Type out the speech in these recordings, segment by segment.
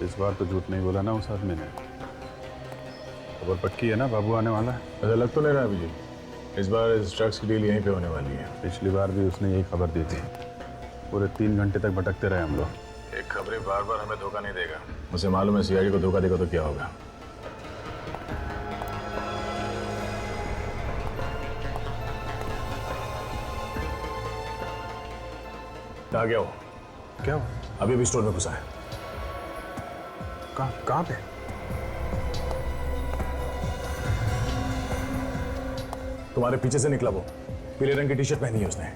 इस बार तो झूठ नहीं बोला ना उस आदमी ने। खबर पक्की है ना, बाबू आने वाला है। ऐसा लग तो नहीं रहा अभिजीत, इस बार इस ड्रग्स की डील यहीं पे होने वाली है। पिछली बार भी उसने यही खबर दी थी। पूरे 3 घंटे तक भटकते रहे हम लोग। एक खबरी बार बार हमें धोखा नहीं देगा। मुझे मालूम है सीआईडी को धोखा देगा तो क्या होगा। कहाँ गया हो? क्या हो? अभी भी स्टोर में घुसा है। कहाँ पे? तुम्हारे पीछे से निकला वो, पीले रंग की टी शर्ट पहनी है उसने।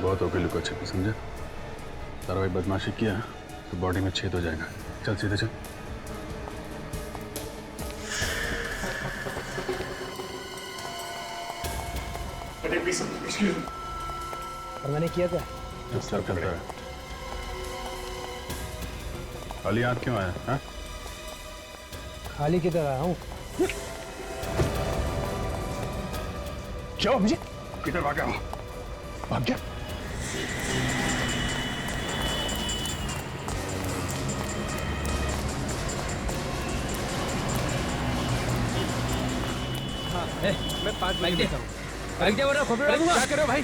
बहुत हो गई लुका छिपी, समझे? तारा भाई बदमाशी किया तो बॉडी में छेद हो जाएगा। चल सीधे चल। और मैंने किया क्या? चुपचाप चलता है। खाली हाथ क्यों आया? हाँ? खाली किधर आया हूँ? क्या मुझे किधर भागा? भाग गया? मैं 5 मिनट देता हूँ। भाग जा वरना खोपड़ी उड़ा दूंगा। क्या कर रहे हो भाई?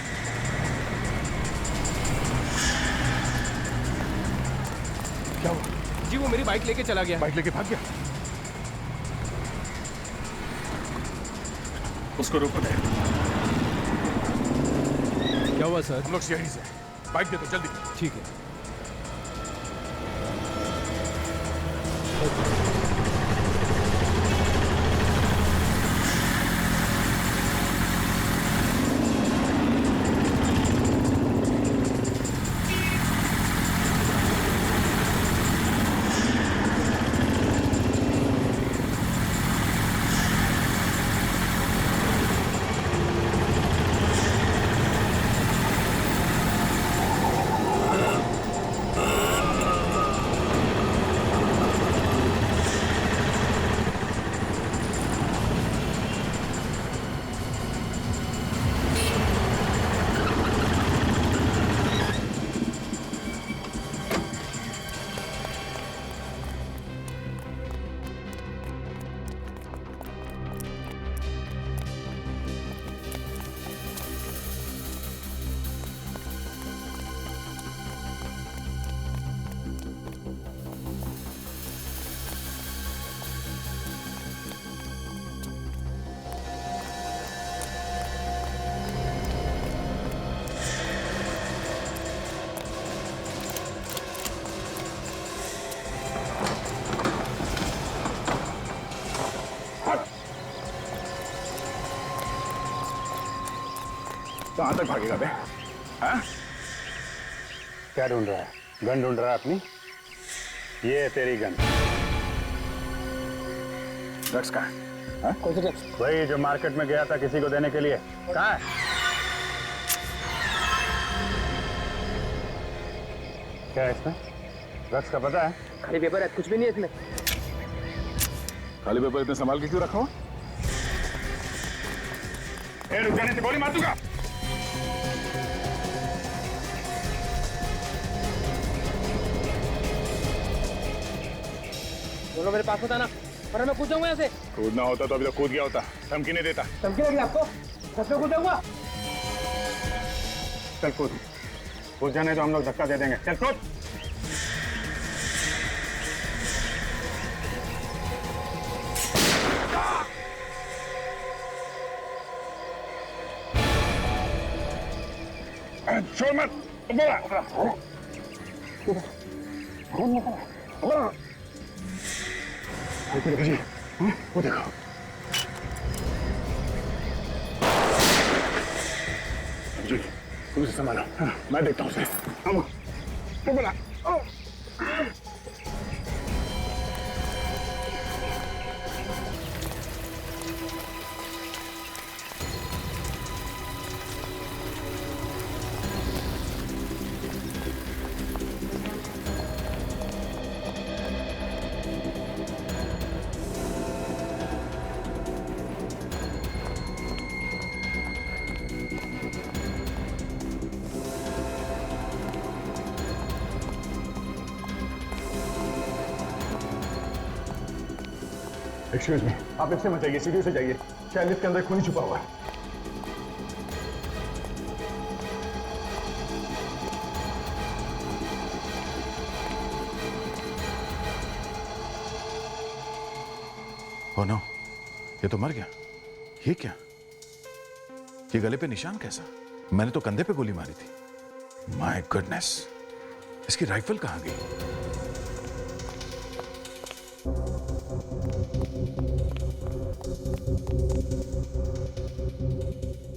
क्या हुआ? जी वो मेरी बाइक लेके चला गया। बाइक लेके भाग गया? उसको रोको दे। क्या हुआ सर? हम लोग सीआईडी से। बाइक दे दो जल्दी। ठीक है। कहाँ तक भागेगा बे? हाँ? क्या ढूंढ रहा है? गन ढूंढ रहा है अपनी? ये है तेरी गन। ड्रग्स कहाँ है? कौन सा ड्रग्स? वही जो मार्केट में गया था किसी को देने के लिए। कहाँ है? क्या है इसमें? ड्रग्स का पता है? खाली पेपर है, कुछ भी नहीं है इसमें। खाली पेपर इतने संभाल के क्यों रखा हो? रुक जाने से गोली मार दूंगा। दोनों मेरे पास होता ना, वरना मैं कूद जाऊंगा यहाँ से। कूदना होता तो अभी तो कूद गया होता। धमकी नहीं देता। धमकी लगी आपको? सच में कूद जाऊंगा? चल कूद। कूद जाने तो हम लोग धक्का दे देंगे। चल कूद। छोड़ मत। वो देखो। तुम उसे संभालो। हाँ, मैं देखता हूँ उसे। अब बोला। एक्सक्यूज मी, आप इससे मत जाइए, सीढ़ी से जाइए, शायद इसके अंदर खून छुपा हुआ है। ओह नो, ये तो मर गया। ये क्या? ये गले पे निशान कैसा? मैंने तो कंधे पे गोली मारी थी। माय गुडनेस, इसकी राइफल कहां गई?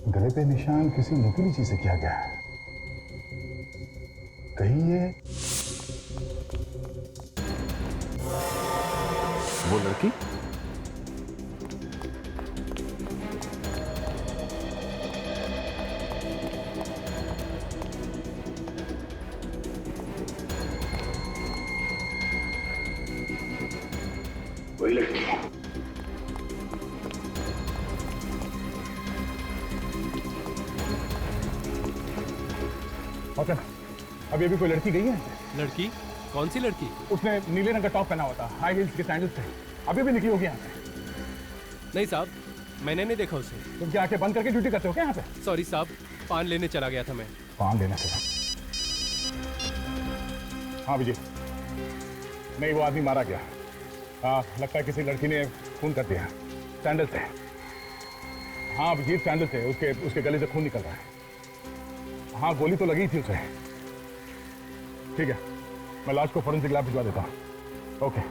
गले पे निशान किसी नुकीली चीज से किया गया है। कहीं ये वो लड़की? वही लड़की है। और अभी अभी कोई लड़की गई है? लड़की? कौन सी लड़की? उसने नीले रंग का टॉप पहना हुआ था, हाई हील्स के सैंडल्स थे। अभी भी निकली होगी यहाँ से। नहीं साहब, मैंने नहीं देखा उसे। तुम क्या आंखें बंद करके ड्यूटी करते हो क्या यहाँ पे? सॉरी साहब, पान लेने चला गया था मैं। पान लेने से? हाँ विजय, नहीं वो आदमी मारा गया। लगता है किसी लड़की ने खून कर दिया। सैंडल थे। हाँ अभिजीत, सैंडल थे। उसके गले से खून निकल रहा है। हाँ गोली तो लगी थी उसे। ठीक है, मैं लाश को फॉरेंसिक लैब भिजवा देता हूँ। ओके।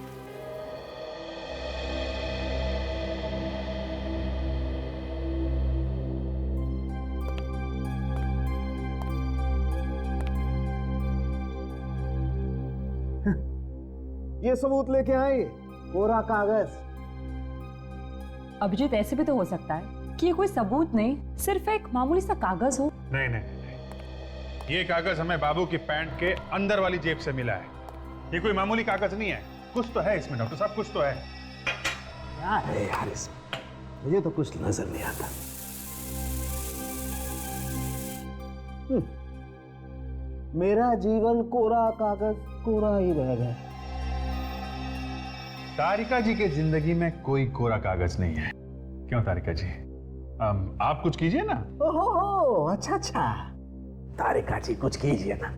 ये सबूत लेके आए, कोरा कागज। अभिजीत, ऐसे भी तो हो सकता है कि ये कोई सबूत नहीं, सिर्फ एक मामूली सा कागज हो। नहीं नहीं नहीं, ये कागज हमें बाबू की पैंट के अंदर वाली जेब से मिला है। ये कोई मामूली कागज नहीं है। कुछ तो है इसमें डॉक्टर साहब, कुछ तो है। क्या है यार इसमें? मुझे तो कुछ नजर नहीं आता। मेरा जीवन कोरा कागज कोरा ही रह गया। तारिका जी की जिंदगी में कोई कोरा कागज नहीं है। क्यों तारिका जी, आप कुछ कीजिए ना। ओहो, अच्छा अच्छा, तारिका जी कुछ कीजिए ना।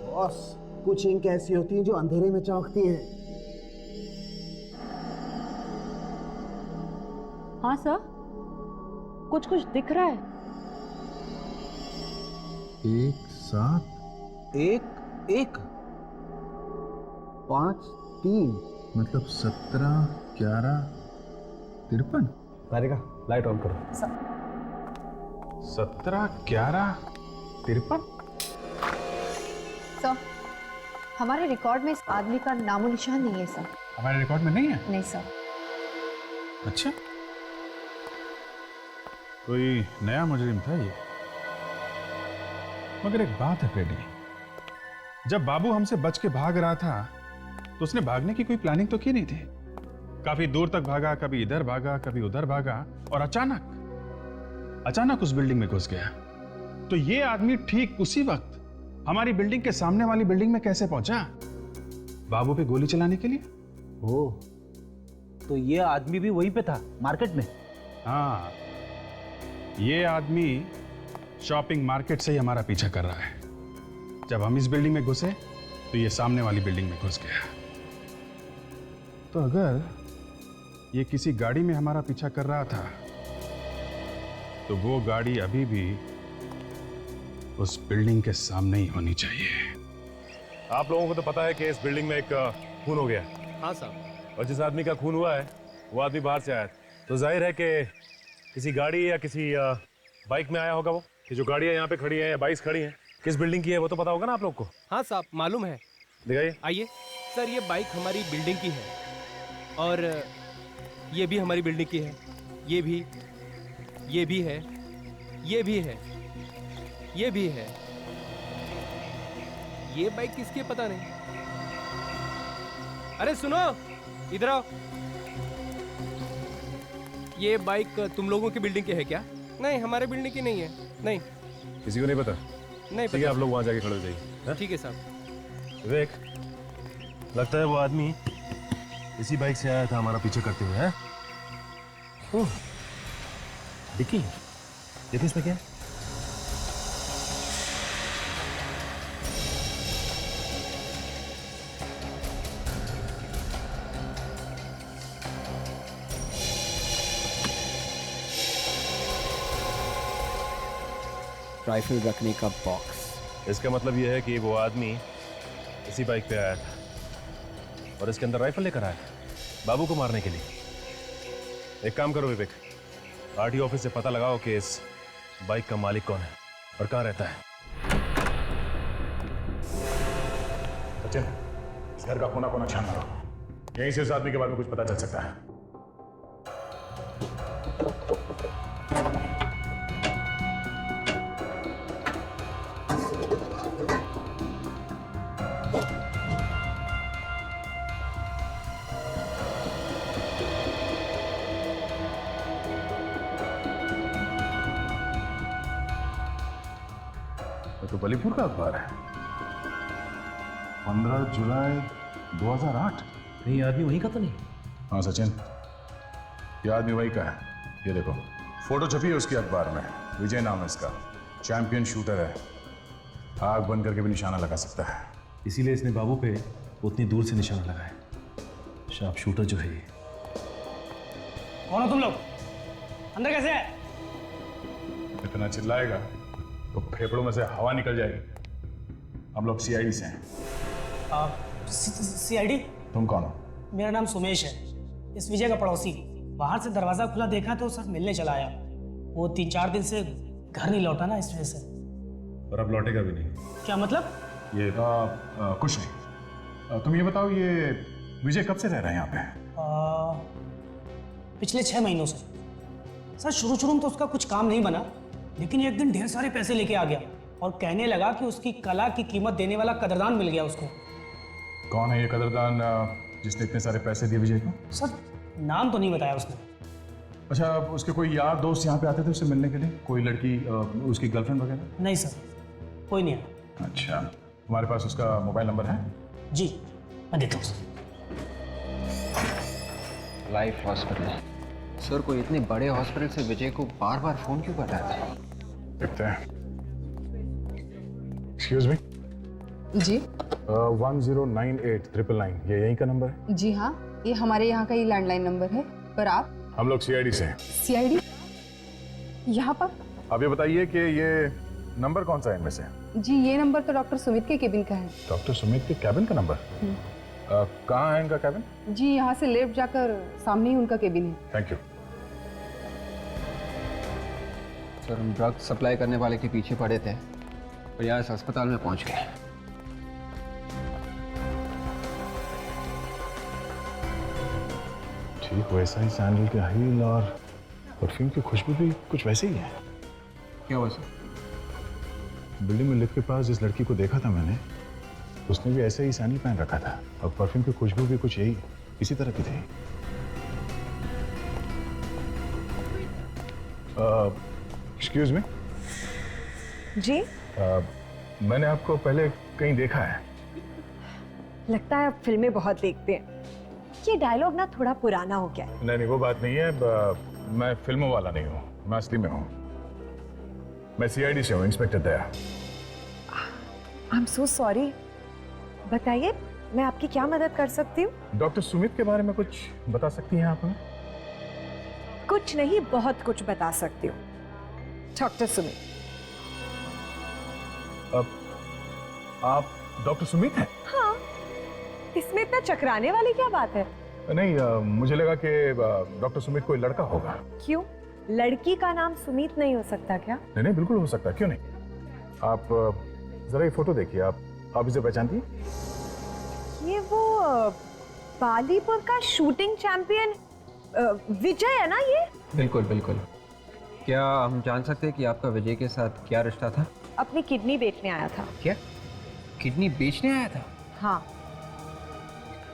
बॉस, कुछ इंक ऐसी होती हैं जो अंधेरे में चमकती हैं। हाँ सर, कुछ कुछ दिख रहा है। एक सात एक एक 5 3 मतलब 17 11 53। तारिका, लाइट ऑन करो। 17 11 53। सर, हमारे रिकॉर्ड में इस आदमी का नामो निशान नहीं है सर। हमारे रिकॉर्ड में नहीं है? नहीं सर। अच्छा, कोई नया मुजरिम था ये। मगर एक बात है फ्रेडी, जब बाबू हमसे बच के भाग रहा था तो उसने भागने की कोई प्लानिंग तो की नहीं थी। काफी दूर तक भागा, कभी इधर भागा, कभी उधर भागा, और अचानक उस बिल्डिंग में घुस गया। तो ये आदमी ठीक उसी वक्त हमारी बिल्डिंग के सामने वाली बिल्डिंग में कैसे पहुंचा? बाबू पे गोली चलाने के लिए। ओह, तो ये आदमी भी वहीं पे था, मार्केट में? हाँ, ये आदमी शॉपिंग मार्केट से ही हमारा पीछा कर रहा है। जब हम इस बिल्डिंग में घुसे तो ये सामने वाली बिल्डिंग में घुस गया। तो अगर ये किसी गाड़ी में हमारा पीछा कर रहा था तो वो गाड़ी अभी भी उस बिल्डिंग के सामने ही होनी चाहिए। आप लोगों को तो पता है कि इस बिल्डिंग में एक खून हो गया। हाँ साहब। और जिस आदमी का खून हुआ है वो आदमी बाहर से आया है। तो जाहिर है कि किसी गाड़ी या किसी बाइक में आया होगा वो? ये जो गाड़ियाँ यहाँ पे खड़ी हैं या बाइक्स खड़ी हैं, किस बिल्डिंग की है वो तो पता होगा ना आप लोग को? हाँ साहब, मालूम है। दिखाइए। आइए सर, ये बाइक हमारी बिल्डिंग की है और ये भी हमारी बिल्डिंग की है। ये भी है, ये भी है, ये भी है। ये बाइक किसकी है पता नहीं। अरे सुनो, इधर आओ। ये बाइक तुम लोगों की बिल्डिंग की है क्या? नहीं, हमारे बिल्डिंग की नहीं है। नहीं, किसी को नहीं पता? नहीं ठीक है, पता। आप लोग वहाँ जाके खड़े हो जाइए। ठीक है साहब। विवेक, लगता है वो आदमी इसी बाइक से आया था हमारा पीछे करते हुए, हैं? ओह, डिक्की, देखिए इसमें क्या है? राइफल रखने का बॉक्स। इसका मतलब यह है कि वो आदमी इसी बाइक पे आया था और इसके अंदर राइफल लेकर आया था बाबू को मारने के लिए। एक काम करो विवेक, आरटीओ ऑफिस से पता लगाओ कि इस बाइक का मालिक कौन है और कहाँ रहता है। सचिन, इस घर का कोना कोना छान मारो, यहीं से इस आदमी के बारे में कुछ पता चल सकता है। तो बलीपुर का अखबार है, 15 जुलाई 2008। नहीं, आदमी वहीं का तो नहीं? हाँ सचिन, ये आदमी वही का है। ये देखो, फोटो छपी है उसकी अखबार में। विजय नाम है इसका, चैंपियन शूटर है, आग बंद करके भी निशाना लगा सकता है। इसीलिए इसने बाबू पे उतनी दूर से निशाना लगाया। शार्प शूटर जो है ये। कौन हो तुम लोग? अंदर कैसे है? इतना चिल्लाएगा तो फेफड़ों में से हवा निकल जाएगी। हम लोग सीआईडी से हैं। सीआईडी? तुम कौन हो? मेरा नाम सुमेश है, इस विजय का पड़ोसी। बाहर से दरवाजा खुला देखा तो सर मिलने चला आया। वो 3-4 दिन से घर नहीं लौटा ना, इस वजह से। और अब लौटेगा भी नहीं। क्या मतलब? ये कुछ नहीं। तुम ये बताओ, ये विजय कब से रह रहा है यहाँ पे? पिछले 6 महीनों से। सर शुरू में तो उसका कुछ काम नहीं बना, लेकिन एक दिन ढेर सारे पैसे लेके आ गया और कहने लगा कि उसकी कला की कीमत देने वाला कदरदान मिल गया उसको। कौन है ये कदरदान जिसने इतने सारे पैसे दिए विजय को? सर नाम तो नहीं बताया उसने। अच्छा, उसके कोई यार दोस्त यहाँ पे आते थे उससे मिलने के लिए? कोई लड़की, उसकी गर्लफ्रेंड वगैरह? नहीं सर, कोई नहीं आया। अच्छा, तुम्हारे पास उसका मोबाइल नंबर है? जी, मैं देता हूँ। Life hospital. सर, कोई इतने बड़े हॉस्पिटल से विजय को बार बार फोन क्यों कर रहा था? देखते हैं। Excuse me. जी 1098-999, ये यहीं का नंबर है? जी हाँ, ये हमारे यहाँ का ही लैंडलाइन नंबर है। पर आप? हम लोग सीआईडी से हैं। सीआईडी? यहाँ पर? अब ये बताइए कि ये नंबर कौन सा है इनमें से? जी ये नंबर तो डॉक्टर सुमित के केबिन का है। डॉक्टर सुमित के कैबिन का नंबर? कहाँ है इनका कैबिन? जी यहाँ से लेफ्ट जाकर सामने ही उनका केबिन है। Thank you. सर, हम ड्रग सप्लाई करने वाले के पीछे पड़े थे और यहाँ इस अस्पताल में पहुँच गए। ठीक वैसा ही सैंडल के हील और परफ्यूम की खुशबू भी कुछ वैसे ही है। क्या हुआ सर? बिल्डिंग में लिफ्ट के पास जिस लड़की को देखा था मैंने, उसने भी ऐसे ही सैंडल पहन रखा था और परफ्यूम की खुशबू भी कुछ यही इसी तरह की थी। Excuse me. जी मैंने आपको पहले कहीं देखा है। लगता है आप फिल्में बहुत देखते हैं। ये डायलॉग ना थोड़ा पुराना हो गया है। नहीं, वो बात नहीं है। मैं फिल्मों वाला नहीं हूँ, मैं असली में हूँ। मैं सीआईडी से हूँ, inspector Daya. I am so sorry. बताइए, मैं आपकी क्या मदद कर सकती हूँ? डॉक्टर सुमित के बारे में कुछ बता सकती हैं आप हमें? कुछ नहीं, बहुत कुछ बता सकती हूँ। डॉक्टर सुमित। आप डॉक्टर सुमित हैं? हाँ, इसमें इतना चकराने वाली क्या बात है? नहीं, मुझे लगा कि डॉक्टर सुमित कोई लड़का होगा। क्यों? लड़की का नाम सुमित नहीं हो सकता क्या? नहीं नहीं, बिल्कुल हो सकता है, क्यों नहीं। आप जरा ये फोटो देखिए, आप इसे पहचानती हैं? ये वो बालीपुर का शूटिंग चैंपियन विजय है ना ये? बिल्कुल बिल्कुल। क्या हम जान सकते हैं कि आपका विजय के साथ क्या रिश्ता था? अपनी किडनी बेचने आया था। क्या किडनी बेचने आया था? हाँ,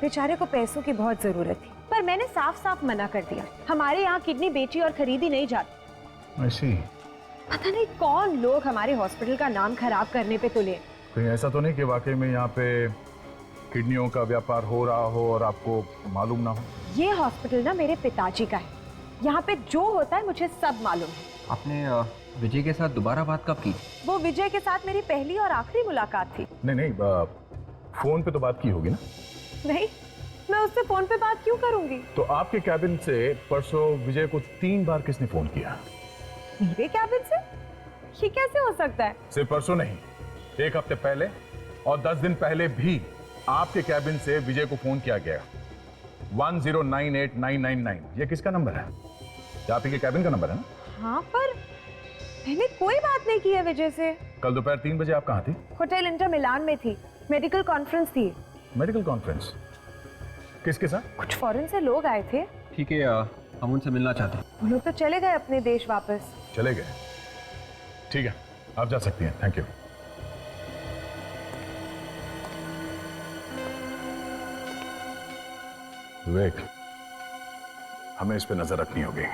बेचारे को पैसों की बहुत जरूरत थी, पर मैंने साफ साफ मना कर दिया। हमारे यहाँ किडनी बेची और खरीदी नहीं जाती। ऐसी पता नहीं कौन लोग हमारे हॉस्पिटल का नाम खराब करने पे तुले। कहीं ऐसा तो नहीं कि वाकई में यहाँ पे किडनियों का व्यापार हो रहा हो और आपको मालूम ना हो? ये हॉस्पिटल ना मेरे पिताजी का है। यहाँ पे जो होता है मुझे सब मालूम है। आपने विजय के साथ दोबारा बात कब की? वो विजय के साथ मेरी पहली और आखिरी मुलाकात थी। नहीं नहीं, फोन पे तो बात की होगी ना? नहीं, मैं उससे फोन पे बात क्यों करूंगी? तो आपके कैबिन से परसों विजय को 3 बार किसने फोन किया? मेरे कैबिन से? ये कैसे हो सकता है? सिर्फ परसों नहीं, 1 हफ्ते पहले और 10 दिन पहले भी आपके कैबिन से विजय को फोन किया गया। 10989999। ये किसका नंबर है? ये आप ही के कैबिन का नंबर है ना? हाँ, पर मैंने कोई बात नहीं की है विजय से। कल दोपहर 3 बजे आप कहाँ थी? होटल इंटर मिलान में थी, मेडिकल कॉन्फ्रेंस थी। Medical conference? किसके साथ? कुछ फॉरेन से लोग आए थे। ठीक है, हम उनसे मिलना चाहते हैं। वो लोग तो चले गए अपने देश वापस। चले गए? ठीक है, आप जा सकती हैं। Thank you. विवेक, हमें इस पे नजर रखनी होगी।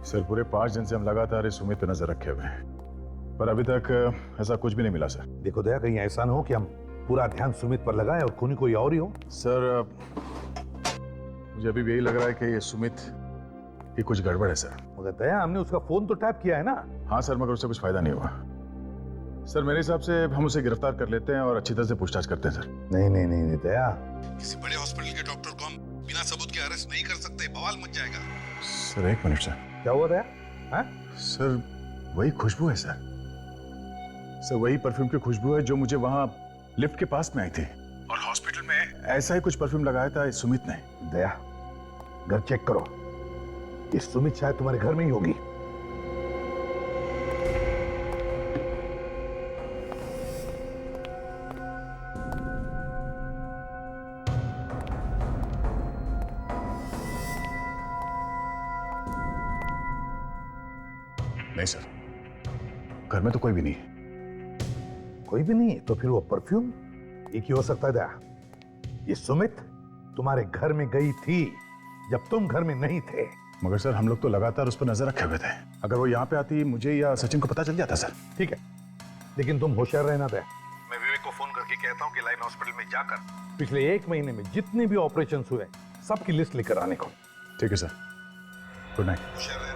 सर, पूरे 5 दिन से हम लगातार इस सुमित पे नजर रखे हुए हैं, पर अभी तक ऐसा कुछ भी नहीं मिला सर। देखो दया, कहीं ऐसा ना हो कि हम पूरा ध्यान सुमित पर लगाएं और खूनी कोई और ही हो। सर, मुझे अभी भी यही लग रहा है कि ये सुमित की कुछ गड़बड़ है सर। मगर दया, हमने उसका फोन तो टैप किया है ना? हाँ सर, मगर उससे कुछ फायदा नहीं हुआ। सर, मेरे हिसाब से हम उसे गिरफ्तार कर लेते हैं और अच्छी तरह से पूछताछ करते हैं सर। नहीं नहीं नहीं, नहीं दया, किसी बड़े हॉस्पिटल के डॉक्टर को हम बिना सबूत के अरेस्ट नहीं कर सकते, बवाल मच जाएगा। Sir 1 minute sir. क्या हुआ दया? हाँ? सर, वही खुशबू है सर। सर, वही परफ्यूम की खुशबू है जो मुझे वहां लिफ्ट के पास में आई थी, और हॉस्पिटल में ऐसा ही कुछ परफ्यूम लगाया था इस सुमित ने। दया, घर चेक करो, इस सुमित शायद तुम्हारे घर में ही होगी। नहीं सर, घर में तो कोई भी नहीं है। कोई भी नहीं है तो फिर वो परफ्यूम एक ही हो सकता है दया। ये सुमित तुम्हारे घर में गई थी जब तुम घर में नहीं थे। मगर सर, हम लोग तो लगातार उस पर नजर रखे हुए थे। अगर वो यहाँ पे आती, मुझे या सचिन को पता चल जाता सर। ठीक है, लेकिन तुम होशियार रहना दया। मैं विवेक को फोन करके कहता हूँ कि लाइन हॉस्पिटल में जाकर पिछले 1 महीने में जितने भी ऑपरेशन हुए सबकी लिस्ट लेकर आने को। ठीक है सर, गुड नाइट। होशियार रहना।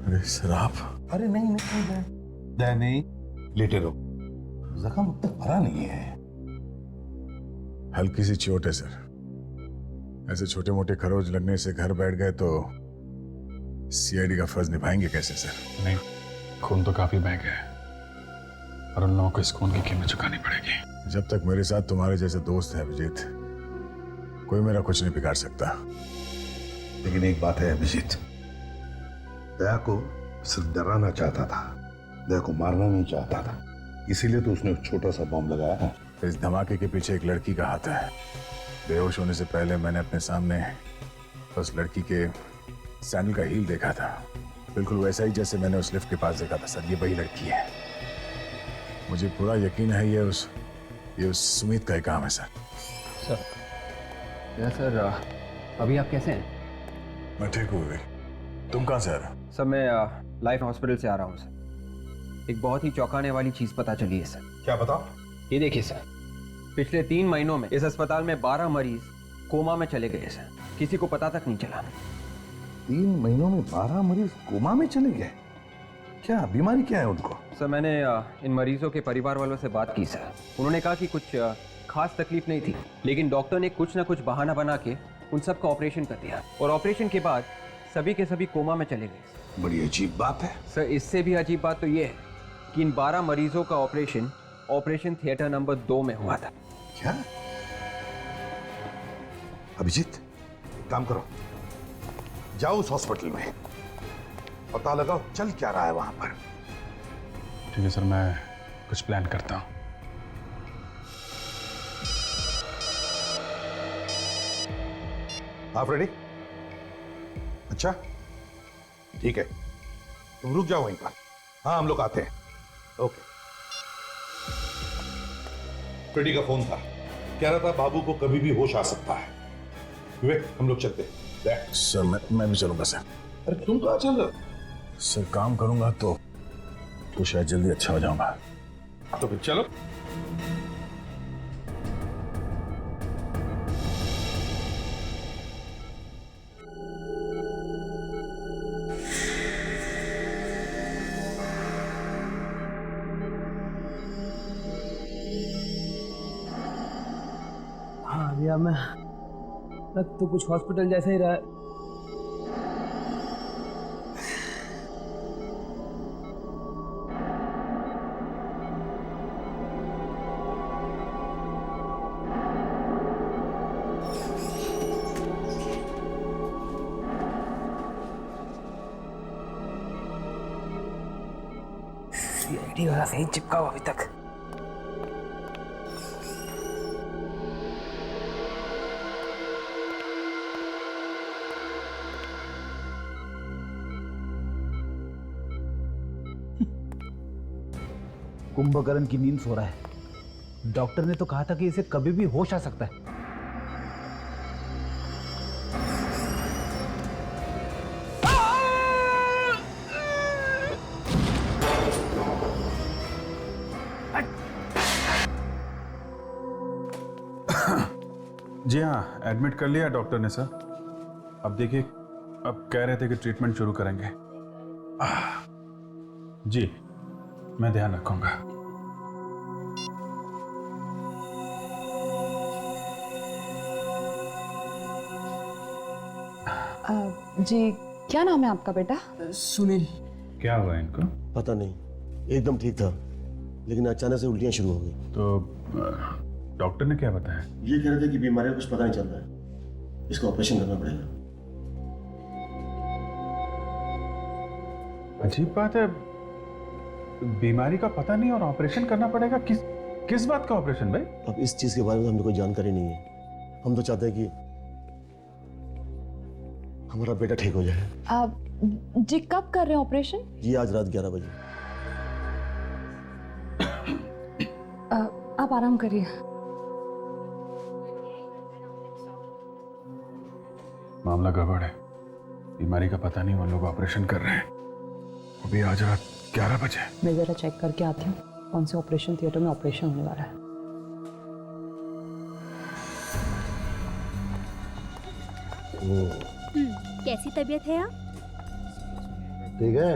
अरे सर आप। अरे नहीं नहीं दया नहीं, लेटे रहो, जख्म अब तक भरा नहीं है। हल्की सी चोट है सर। ऐसे छोटे मोटे खरोच लगने से घर बैठ गए तो सीआईडी का फर्ज निभाएंगे कैसे सर? नहीं, खून तो काफी बह गया है और उन लोगों को इस खून की कीमत चुकानी पड़ेगी। जब तक मेरे साथ तुम्हारे जैसे दोस्त है अभिजीत, कोई मेरा कुछ नहीं बिगाड़ सकता। लेकिन एक बात है अभिजीत, दया को सिर्फ डराना चाहता था, दया को मारना नहीं चाहता था, इसीलिए तो उसने एक छोटा सा बम लगाया है। इस धमाके के पीछे एक लड़की का हाथ है। बेहोश होने से पहले मैंने अपने सामने उस लड़की के सैंडल का हील देखा था, बिल्कुल वैसा ही जैसे मैंने उस लिफ्ट के पास देखा था सर। ये वही लड़की है, मुझे पूरा यकीन है ये उस सुमित का ही काम है सर। सर सर अभी आप कैसे हैं? मैं ठीक हूँ। तुम कहाँ से आ रहे हो? सर मैं लाइफ हॉस्पिटल से आ रहा हूँ सर। एक बहुत ही चौंकाने वाली चीज पता चली है सर। क्या बताओ? ये देखिए सर, पिछले 3 महीनों में इस अस्पताल में 12 मरीज कोमा में चले गए सर, किसी को पता तक नहीं चला। 3 महीनों में 12 मरीज कोमा में चले गए? क्या बीमारी क्या है उनको? सर मैंने इन मरीजों के परिवार वालों से बात की सर। उन्होंने कहा कि कुछ खास तकलीफ नहीं थी, लेकिन डॉक्टर ने कुछ ना कुछ बहाना बना के उन सबका ऑपरेशन कर दिया और ऑपरेशन के बाद सभी के सभी कोमा में चले गए। बड़ी अजीब बात है सर। इससे भी अजीब बात तो ये है कि इन 12 मरीजों का ऑपरेशन थिएटर नंबर 2 में हुआ था। क्या? अभिजीत काम करो, जाओ उस हॉस्पिटल में, पता लगाओ चल क्या रहा है वहां पर। ठीक है सर, मैं कुछ प्लान करता हूँ। आप रेडी? अच्छा ठीक है, तुम रुक जाओ वहीं पर। हाँ हम लोग आते हैं। ओके। फ्रेडी का फोन था, कह रहा था बाबू को कभी भी होश आ सकता है। विवेक हम लोग चलते हैं। सर मैं भी चलूंगा सर। अरे तुम कहाँ चल रहे हो? सर काम करूंगा तो शायद जल्दी अच्छा हो जाऊंगा। तो फिर चलो। हाँ भैया, मैं लग तो कुछ हॉस्पिटल जैसा ही रहा है। सीआईडी वाला सही चिपका हुआ अभी तक। कुंभकर्ण की नींद सो रहा है। डॉक्टर ने तो कहा था कि इसे कभी भी होश आ सकता है। जी हाँ, एडमिट कर लिया डॉक्टर ने सर। अब देखिए, अब कह रहे थे कि ट्रीटमेंट शुरू करेंगे। जी मैं ध्यान रखूंगा। जी क्या नाम है आपका बेटा? सुनील। क्या हुआ इनको? पता नहीं, एकदम ठीक था लेकिन अचानक से उल्टियां शुरू हो गई। तो डॉक्टर ने क्या बताया? ये कह रहे थे कि बीमारी का कुछ पता नहीं चल रहा है, इसका ऑपरेशन करना पड़ेगा। अजीब बात है, बीमारी का पता नहीं और ऑपरेशन करना पड़ेगा। किस बात का ऑपरेशन भाई? अब इस चीज के बारे में हमें कोई जानकारी नहीं है। हम तो चाहते हैं कि हमारा बेटा ठीक हो जाए। जी कब कर रहे हैं ऑपरेशन? ये आज रात 11 बजे। आप आराम करिए। मामला गड़बड़ है, बीमारी का पता नहीं, वो लोग ऑपरेशन कर रहे हैं। अभी आज रात 11 बजे। मैं जरा चेक करके आती हूँ कौन से ऑपरेशन थिएटर में ऑपरेशन होने वाला है। कैसी तबीयत है आप? ठीक है।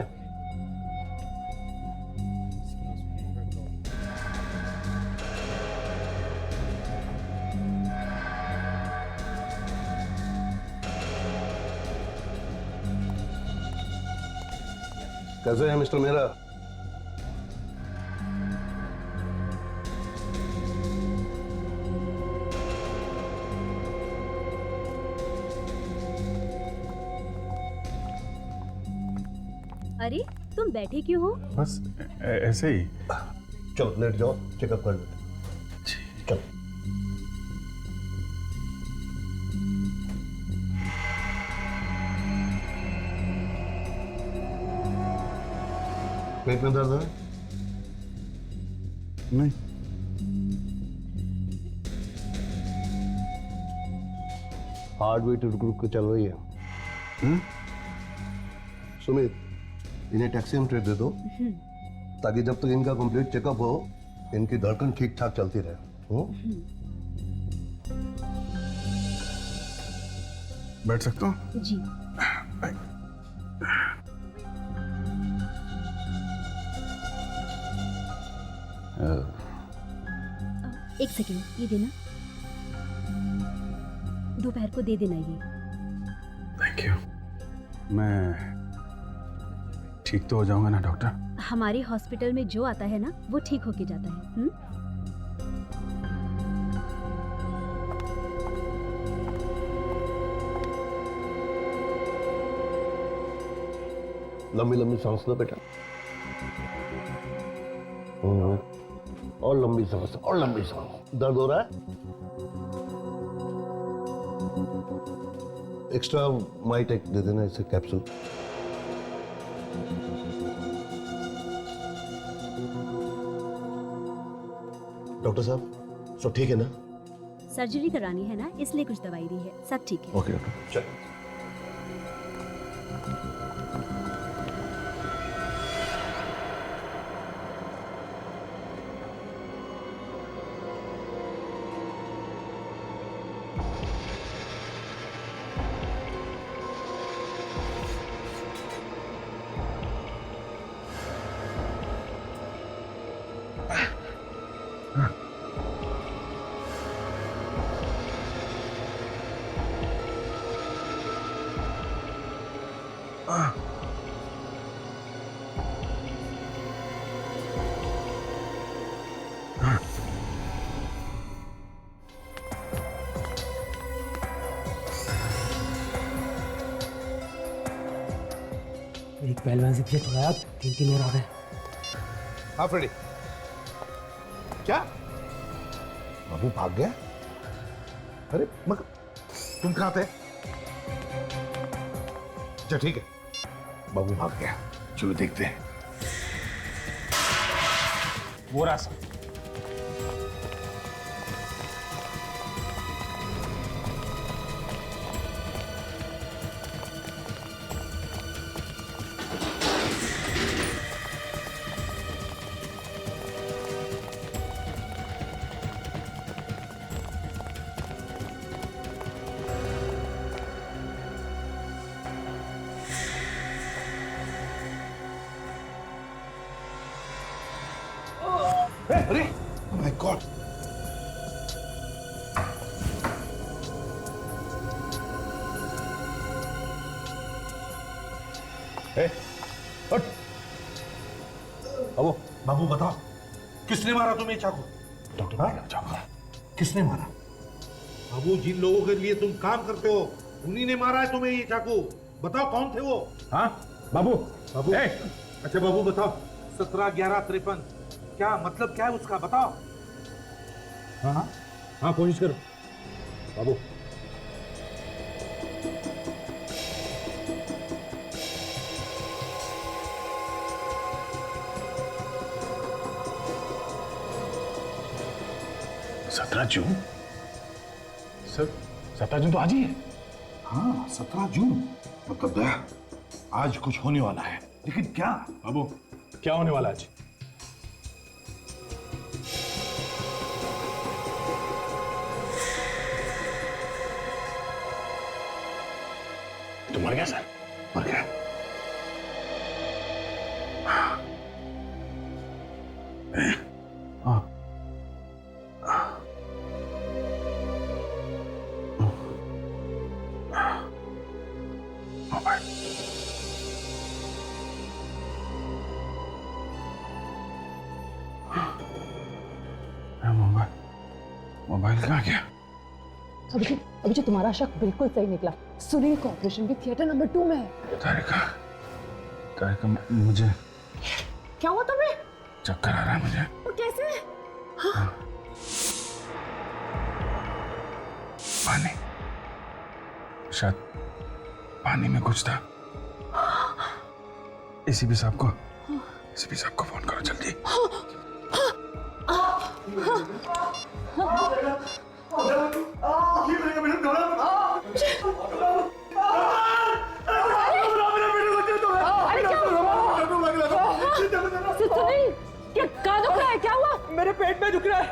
कैसे हैं मिस्टर मेहरा? अरे तुम बैठे क्यों हो? बस ऐसे ही। चलो लेट जाओ, चेकअप कर लेते। चलो। पेट में दर्द है? नहीं। हार्ट बीट रुक रुक के चल रही है। सुमित, इन्हें टैक्सी में ट्रेड दे दो ताकि जब तक इनका कंप्लीट चेकअप हो इनकी धड़कन ठीक ठाक चलती रहे। बैठ सकता हूँ? जी। एक सेकेंड, ये देना। दोपहर को दे देना ये। Thank you. मैं ठीक तो हो जाऊंगा ना डॉक्टर? हमारे हॉस्पिटल में जो आता है ना वो ठीक होके जाता है। लंबी लंबी सांस लो बेटा। और लंबी सांस, और लंबी सांस। दर्द हो रहा है? एक्स्ट्रा माइटेक दे देना इसे कैप्सूल। डॉक्टर साहब सब ठीक है ना? सर्जरी करानी है ना, इसलिए कुछ दवाई दी है। सब ठीक है। ओके डॉक्टर, चलो। एक पहलवान से पीछे छुड़ाया, 3 और आ गए। हाँ फ्रेडी, क्या बाबू भाग गया? अरे मगर तुम कहाँ थे? अच्छा ठीक है, बाबू भाग गया। चलो देखते हैं। वो रास्ता। अरे माय गॉड, बाबू बाबू बताओ किसने मारा तुम्हें चाकू? डॉक्टर हाँ? किसने मारा? बाबू जिन लोगों के लिए तुम काम करते हो उन्हीं ने मारा है तुम्हें ये चाकू। बताओ कौन थे वो? हाँ बाबू। बाबू अच्छा बाबू बताओ, 17/11/53 क्या मतलब, क्या है उसका बताओ। हाँ हाँ हाँ, कोशिश करो बाबू। सत्रह जून? सर 17 जून तो आज ही है। हाँ 17 जून, मतलब दया आज कुछ होने वाला है, लेकिन क्या? बाबू क्या होने वाला आज? तो मर गया सर? मर गया। मोबाइल कहाँ गया? अभिजीत तुम्हारा शक बिल्कुल सही निकला। सुनील का ऑपरेशन भी थिएटर नंबर 2 में है। तारिका मुझे क्या हुआ तुम्हें? चक्कर आ रहा है मुझे। तो कैसे? हाँ। पानी, शायद पानी में कुछ था। एसीपी साहब को फोन करो जल्दी। क्या दुख रहा है? क्या हुआ? मेरे पेट में दुख रहा है।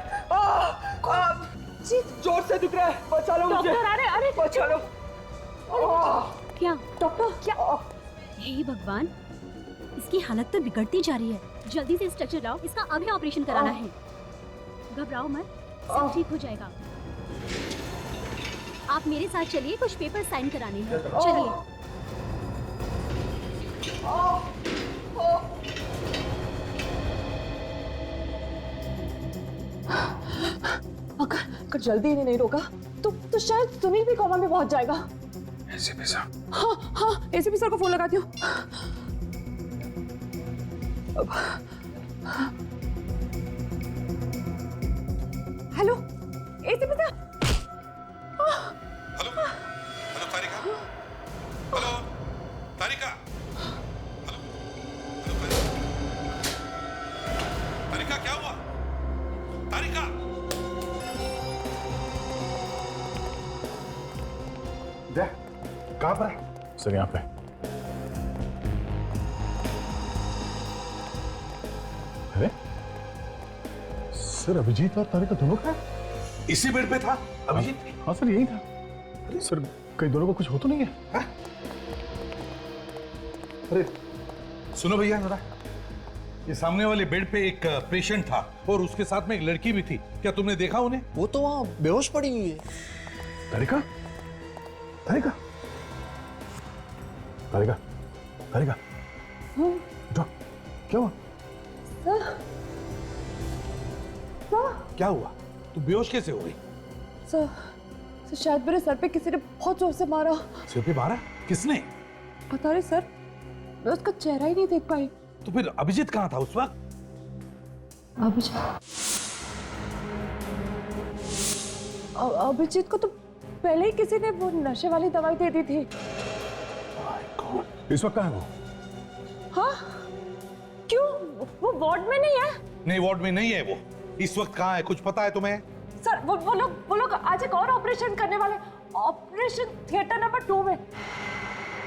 जोर से दुख रहा है। बचा लो मुझे। डॉक्टर, अरे बचा लो। क्या डॉक्टर? क्या? हे भगवान, इसकी हालत तो बिगड़ती जा रही है। जल्दी से स्ट्रेचर लाओ, इसका अभी ऑपरेशन कराना है। घबराओ मत, सब ठीक हो जाएगा। आप मेरे साथ चलिए, कुछ पेपर साइन कराने हैं। चलिए। अगर जल्दी इन्हें नहीं रोका तो शायद सुनील भी कोमा में पहुंच जाएगा। एसीपी साहब। हाँ, एसीपी सर को फोन लगाती हूँ। Hello, ACP sir. हेलो तारिका। हेलो तारिका। तारिका क्या हुआ? तारिका। कहाँ पर है? सर यहाँ पे। अरे सर, अभिजीत और तारिका दोनों का इसी बेड पे था अभिजीत? हाँ सर, यही था। सर कई दोनों को कुछ हो तो नहीं है? हाँ? अरे सुनो भैया जरा, ये सामने वाले बेड पे एक पेशेंट था और उसके साथ में एक लड़की भी थी। क्या तुमने देखा उन्हें? वो तो वहां बेहोश पड़ी हुई है। तारिका, तारिका, तारिका, तारिका। क्या हुआ? क्या हुआ? तू बेहोश कैसे हो गई? सर शायद मेरे सर पे किसी ने बहुत जोर से मारा। सिर पे मारा? किसने? पता नहीं सर, मैं उसका चेहरा ही नहीं देख पाई। तो फिर अभिजीत कहाँ था उस वक्त? अभिजीत को तो पहले ही किसी ने वो नशे वाली दवाई दे दी थी। इस वक्त कहाँ है वो? हाँ? क्यों? वो वार्ड में नहीं है? नहीं, वार्ड में नहीं है वो। इस वक्त कहाँ है, कुछ पता है तुम्हें? सर वो लोग आज एक और ऑपरेशन करने वाले। ऑपरेशन थिएटर नंबर 2 में।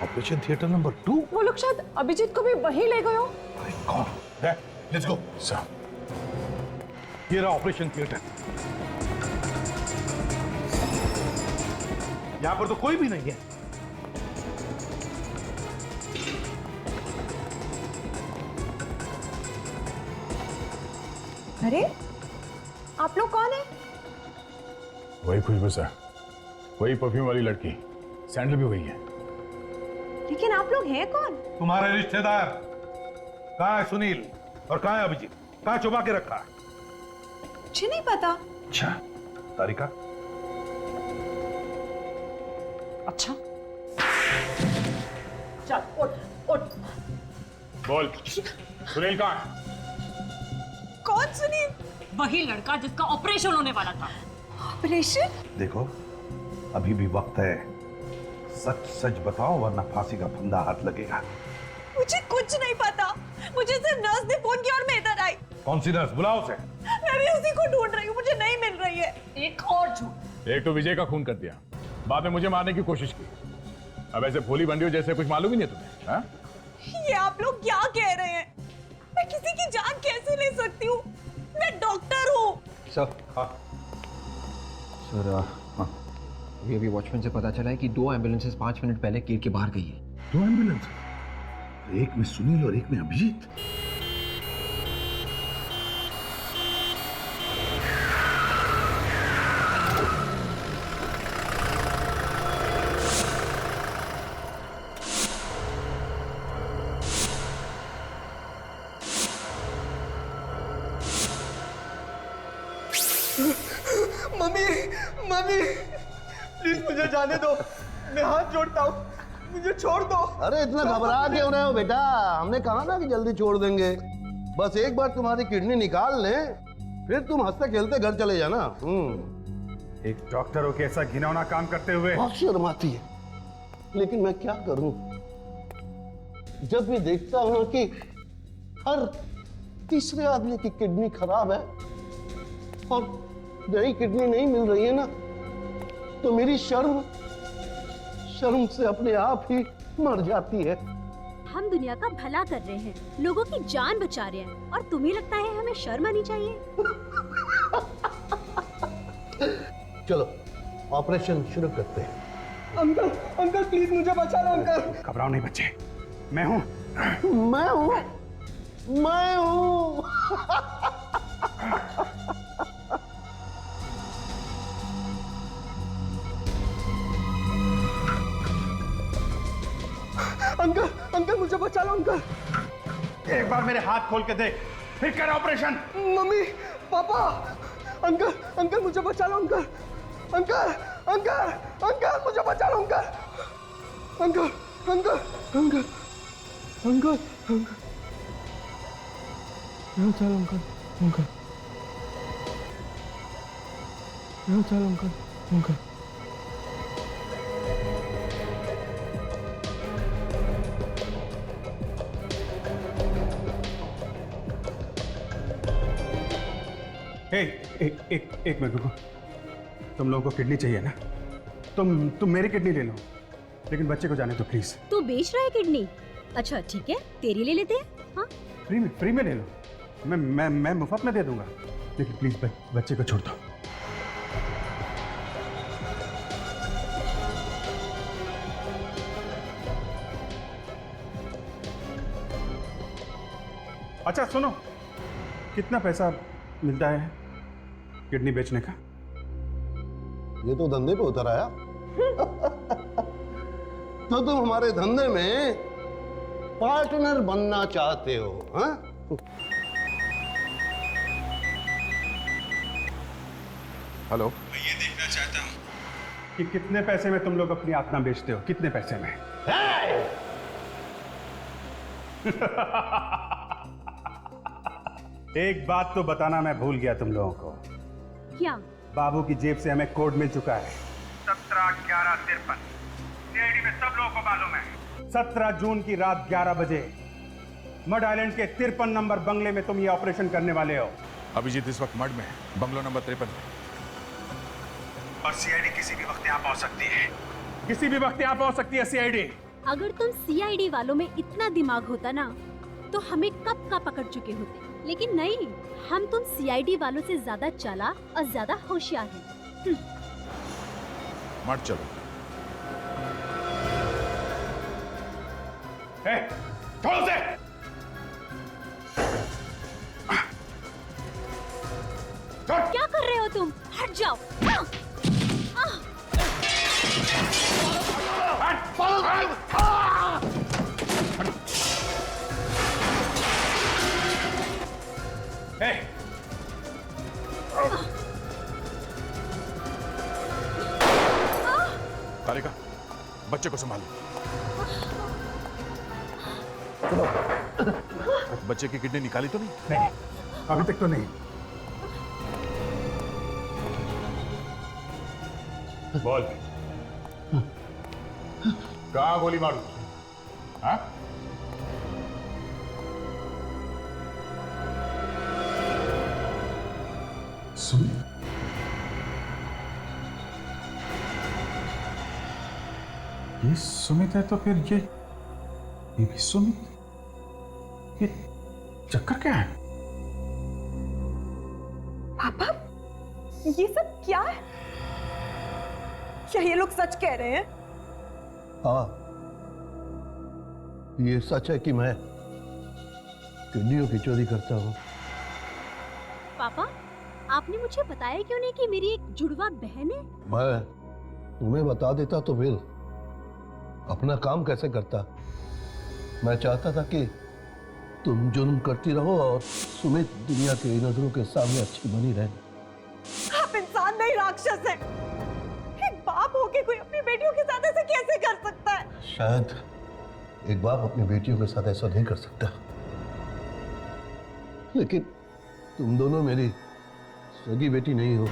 Operation theatre number 2? वो लोग शायद अभिजीत को भी वहीं ले गए हो। Let's go sir. ये रहा ऑपरेशन थिएटर। यहां पर तो कोई भी नहीं है। अरे आप लोग कौन है? वही खुशबू सर, वही परफ्यूम वाली लड़की। सैंडल भी वही है। लेकिन आप लोग हैं कौन? तुम्हारे रिश्तेदार। कहाँ है सुनील और कहाँ है अभिजीत? कहाँ छुपा के रखा? मुझे नहीं पता। अच्छा तारिका। अच्छा चल उठ। बोल, सुनील कहाँ है? कौन सुनील? वही लड़का जिसका ऑपरेशन होने वाला था। ऑपरेशन? देखो अभी भी वक्त है, सच सच बताओ वरना फांसी का फंदा हाथ लगेगा। मुझे कुछ नहीं पता। मुझे सिर्फ नर्स ने फोन किया और मैं इधर आई। कौन सी नर्स? बुलाओ उसे। मैं भी उसी को ढूंढ रही हूँ, मुझे नहीं मिल रही है। एक और झूठ। एक तो विजय का खून कर दिया, बाद में मुझे मारने की कोशिश की। अब ऐसे भोली बंडियों जैसे कुछ मालूम ही नहीं तुम्हें? हाँ? ये आप लोग क्या कह रहे हैं? मैं किसी की जान कैसे ले सकती हूँ? मैं डॉक्टर हूँ। सर। हाँ सर, अभी वॉचमैन से पता चला है कि 2 एम्बुलेंसेस 5 मिनट पहले गेट के बाहर गई है। 2 एम्बुलेंस? एक में सुनील और एक में अभिजीत। मम्मी मम्मी प्लीज मुझे जाने दो, मैं हाथ जोड़ता हूँ, मुझे छोड़ दो। अरे इतना घबरा क्यों रहे हो बेटा? हमने कहा ना कि जल्दी छोड़ देंगे। बस एक बार तुम्हारी किडनी निकाल लें, फिर तुम हंसते खेलते घर चले जाना। एक डॉक्टर हो के ऐसा घिनौना काम करते हुए बहुत शर्म आती है, लेकिन मैं क्या करूं? जब भी देखता हूं कि हर तीसरे आदमी की किडनी खराब है और नई किडनी नहीं मिल रही है ना, तो मेरी शर्म से अपने आप ही मर जाती है। हम दुनिया का भला कर रहे हैं, लोगों की जान बचा रहे हैं, और तुम्हें लगता है हमें शर्म आनी चाहिए? चलो ऑपरेशन शुरू करते हैं। अंकल अंकल प्लीज मुझे बचा लो अंकल। घबराओ नहीं बच्चे, मैं हूं। अंकल अंकल मुझे बचा लो अंकल। एक बार मेरे हाथ खोल के देख, फिर कर operation. Mummy papa uncle uncle मुझे बचा लो अंकल। अंकल अंकल अंकल मुझे बचा लो uncle. Uncle uncle uncle uncle uncle चलो अंकल अंकल चलो अंकल अंकल। एक मिनट रुको। तुम लोगों को किडनी चाहिए ना? तुम मेरी किडनी ले लो, लेकिन बच्चे को जाने दो प्लीज। तू बेच रहा है किडनी? अच्छा ठीक है, तेरी ले लेते हैं। हाँ फ्री में ले लो, मैं मुफ्त में दे दूंगा, लेकिन प्लीज बच्चे को छोड़ दो। अच्छा सुनो, कितना पैसा मिलता है किडनी बेचने का? ये तो धंधे पे उतर आया। तो तुम हमारे धंधे में पार्टनर बनना चाहते हो? हाँ? हेलो, मैं ये देखना चाहता हूँ कि कितने पैसे में तुम लोग अपनी आत्मा बेचते हो, कितने पैसे में? एक बात तो बताना मैं भूल गया तुम लोगों को। क्या? बाबू की जेब से हमें कोड मिल चुका है 17/11/53। सीआईडी में सब लोगों को मालूम है 17 जून की रात 11 बजे मड आइलैंड के 53 नंबर बंगले में तुम ये ऑपरेशन करने वाले हो। अभिजीत इस वक्त मड में है, बंगलो नंबर 53 में। और सीआईडी किसी भी वक्त यहाँ पहुंच सकती है, किसी भी वक्त यहाँ पहुंच सकती है सीआईडी। अगर तुम सीआईडी वालों में इतना दिमाग होता ना, तो हमें कब का पकड़ चुके होते, लेकिन नहीं, हम तुम सीआईडी वालों से ज्यादा चालाक और ज्यादा होशियार हैं। मत चलो। छोड़ दे। क्या कर रहे हो तुम? हट जाओ। तारिका, बच्चे को संभालो। बच्चे की किडनी निकाली तो नहीं? नहीं, अभी तक तो नहीं। बोल, कहाँ गोली मारू? हाँ? सुन, ये सुमित है तो फिर ये भी सुमित। ये चक्कर क्या है? पापा, ये सब क्या है? क्या ये लोग सच कह रहे हैं? हाँ, ये सब सच है। ये सच है कि मैं किडनियों की चोरी करता हूँ? पापा, आपने मुझे बताया क्यों नहीं कि मेरी एक जुड़वा बहन है? मैं तुम्हें बता देता तो फिर अपना काम कैसे करता? मैं चाहता था कि तुम जुर्म करती रहो और सुमित दुनिया के नजरों के सामने अच्छी बनी रहे। आप इंसान नहीं, राक्षस है। एक बाप होके कोई अपनी बेटियों के साथ ऐसे कैसे कर सकता है? शायद एक बाप अपनी बेटियों के साथ ऐसा नहीं कर सकता, लेकिन तुम दोनों मेरी सगी बेटी नहीं हो।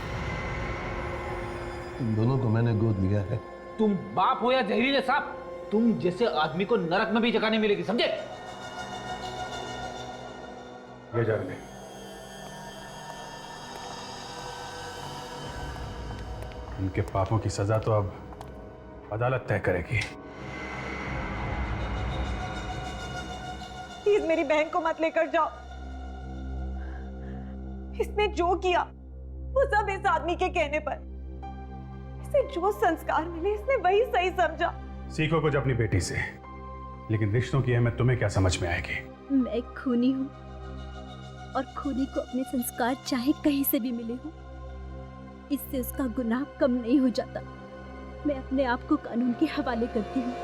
तुम दोनों को मैंने गोद लिया है। तुम बाप हो या जहरीले सांप, तुम जैसे आदमी को नरक में भी जगह नहीं मिलेगी, समझे? ये जाने इनके पापों की सजा तो अब अदालत तय करेगी। प्लीज मेरी बहन को मत लेकर जाओ। इसने जो किया वो सब इस आदमी के कहने पर। इसे जो संस्कार मिले इसने वही सही समझा। सीखो कुछ अपनी बेटी से, लेकिन रिश्तों की अहमियत तुम्हें क्या समझ में आएगी? मैं खूनी हूँ और खूनी को अपने संस्कार चाहे कहीं से भी मिले हो, इससे उसका गुनाह कम नहीं हो जाता। मैं अपने आप को कानून के हवाले करती हूँ।